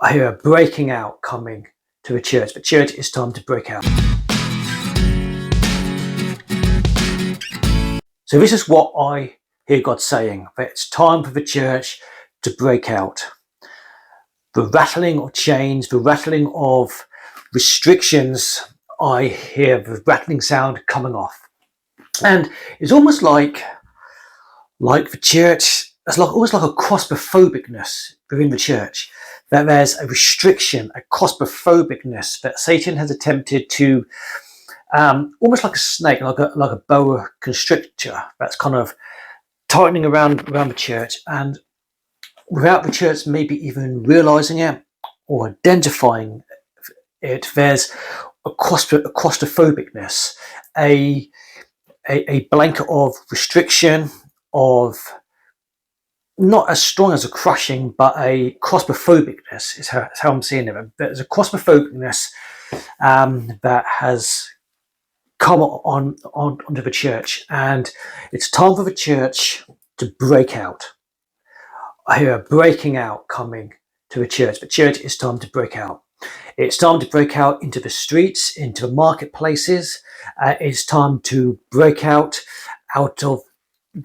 I hear a breaking out coming to a church. But church, it's time to break out. So this is what I hear God saying, that it's time for the church to break out. The rattling of chains, the rattling of restrictions, I hear the rattling sound coming off. And it's almost like the church, it's almost like a claustrophobicness within the church, that there's a restriction, a claustrophobicness that Satan has attempted to, almost like a snake, like a boa constrictor, that's kind of tightening around the church, and without the church maybe even realizing it or identifying it, there's a claustrophobicness, a blanket of restriction, of not as strong as a crushing, but a claustrophobicness is how I'm seeing it. There's a claustrophobicness that has come onto the church, and it's time for the church to break out. I hear a breaking out coming to the church, but church, it's time to break out. It's time to break out into the streets, into the marketplaces. It's time to break out of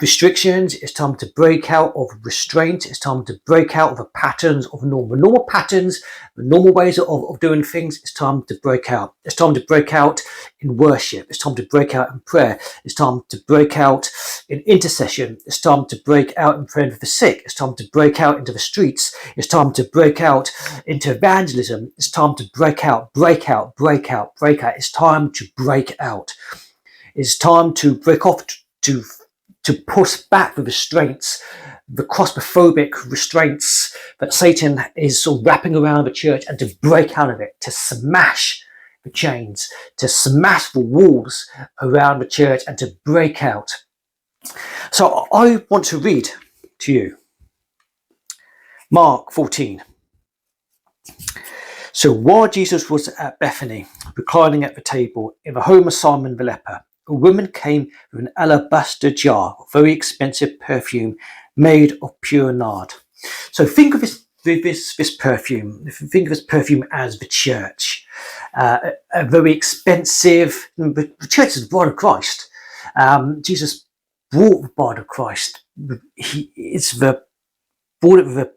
restrictions. It's time to break out of restraint. It's time to break out of the patterns of normal patterns, the normal ways of doing things. It's time to break out. It's time to break out in worship. It's time to break out in prayer. It's time to break out in intercession. It's time to break out in praying for the sick. It's time to break out into the streets. It's time to break out into evangelism. It's time to break out. It's time to break out. It's time to break off, to push back the restraints, the claustrophobic restraints that Satan is sort of wrapping around the church, and to break out of it, to smash the chains, to smash the walls around the church, and to break out. So I want to read to you Mark 14. So while Jesus was at Bethany, reclining at the table in the home of Simon the leper, a woman came with an alabaster jar of very expensive perfume made of pure nard. So think of this perfume. If you think of this perfume as the church, a very expensive. The church is the bride of Christ. Jesus bought the bride of Christ. Bought it with the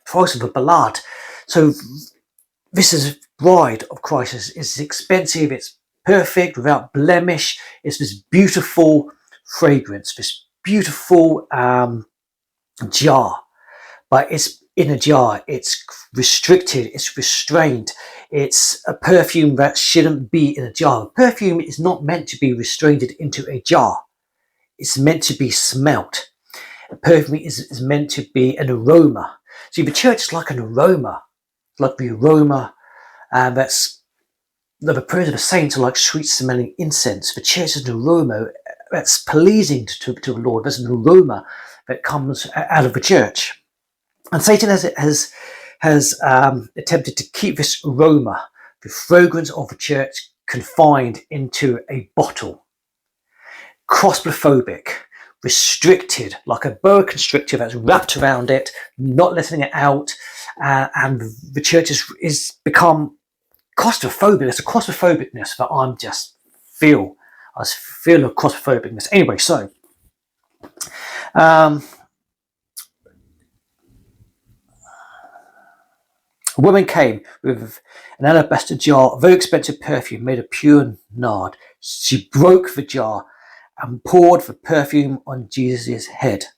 price of the blood. So this is bride of Christ. It's expensive. It's perfect, without blemish. It's this beautiful fragrance, this beautiful jar, but it's in a jar. It's restricted, it's restrained. It's a perfume that shouldn't be in a jar. Perfume is not meant to be restrained into a jar. It's meant to be smelt. Perfume is meant to be an aroma. See, the church is like an aroma, like the aroma the prayers of the saints are like sweet-smelling incense. The church is an aroma that's pleasing to the Lord. There's an aroma that comes out of the church. And Satan has attempted to keep this aroma, the fragrance of the church, confined into a bottle. Claustrophobic, restricted, like a boa constrictor that's wrapped around it, not letting it out. And the church is become claustrophobic. There's a claustrophobicness that I feel a claustrophobicness. Anyway, so a woman came with an alabaster jar, a very expensive perfume made of pure nard. She broke the jar and poured the perfume on Jesus' head.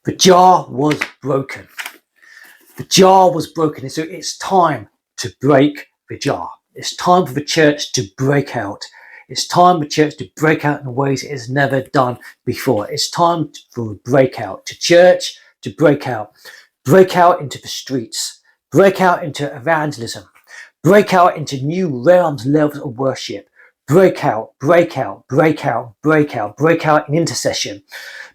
The jar was broken. The jar was broken. So it's time to break the jar. It's time for the church to break out. It's time for the church to break out in ways it has never done before. It's time for a breakout, to church to break out into the streets, break out into evangelism, break out into new realms, levels of worship, break out in intercession,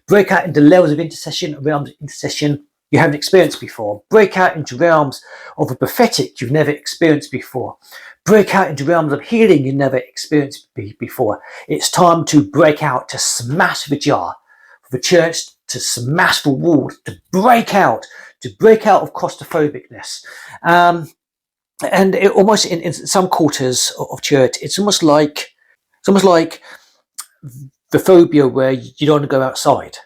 break out into levels of intercession, realms of intercession you haven't experienced before. Break out into realms of the prophetic you've never experienced before. Break out into realms of healing you've never experienced before. It's time to break out, to smash the jar, for the church to smash the walls, to break out, to break out of claustrophobicness. And it almost in some quarters of church, it's almost like the phobia where you don't want to go outside.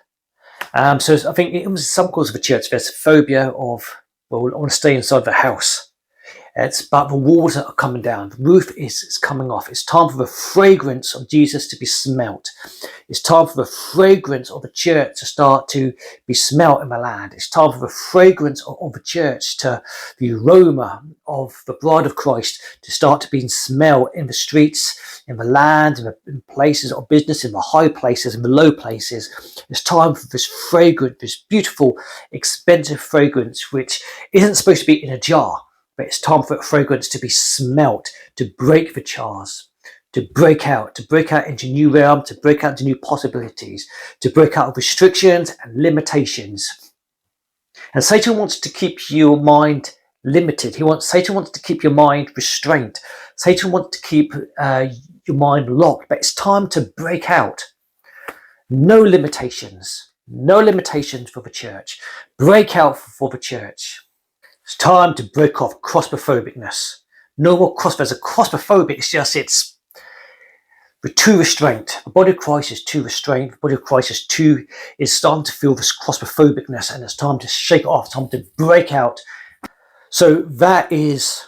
So I think it was some quarters of the church. There's a phobia of, well, I want to stay inside the house. It's but the walls are coming down. The roof is coming off. It's time for the fragrance of Jesus to be smelt. It's time for the fragrance of the church to start to be smelt in the land. It's time for the fragrance of the church the aroma of the bride of Christ to start to be smelled in the streets, in the land, in places of business, in the high places, in the low places. It's time for this fragrance, this beautiful, expensive fragrance, which isn't supposed to be in a jar. But it's time for fragrance to be smelt, to break the jars, to break out into new realm, to break out into new possibilities, to break out of restrictions and limitations. And Satan wants to keep your mind limited. Satan wants to keep your mind restrained. Satan wants to keep your mind locked. But it's time to break out. No limitations for the church. Break out for the church. It's time to break off claustrophobicness. No more there's a claustrophobic, we're too restrained. The body of Christ is too restrained. The body of Christ is starting to feel this claustrophobicness, and it's time to shake it off. It's time to break out. So that is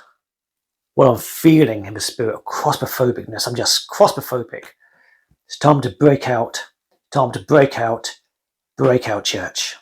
what I'm feeling in the spirit of claustrophobicness. I'm just claustrophobic. It's time to break out. Time to break out. Break out, church.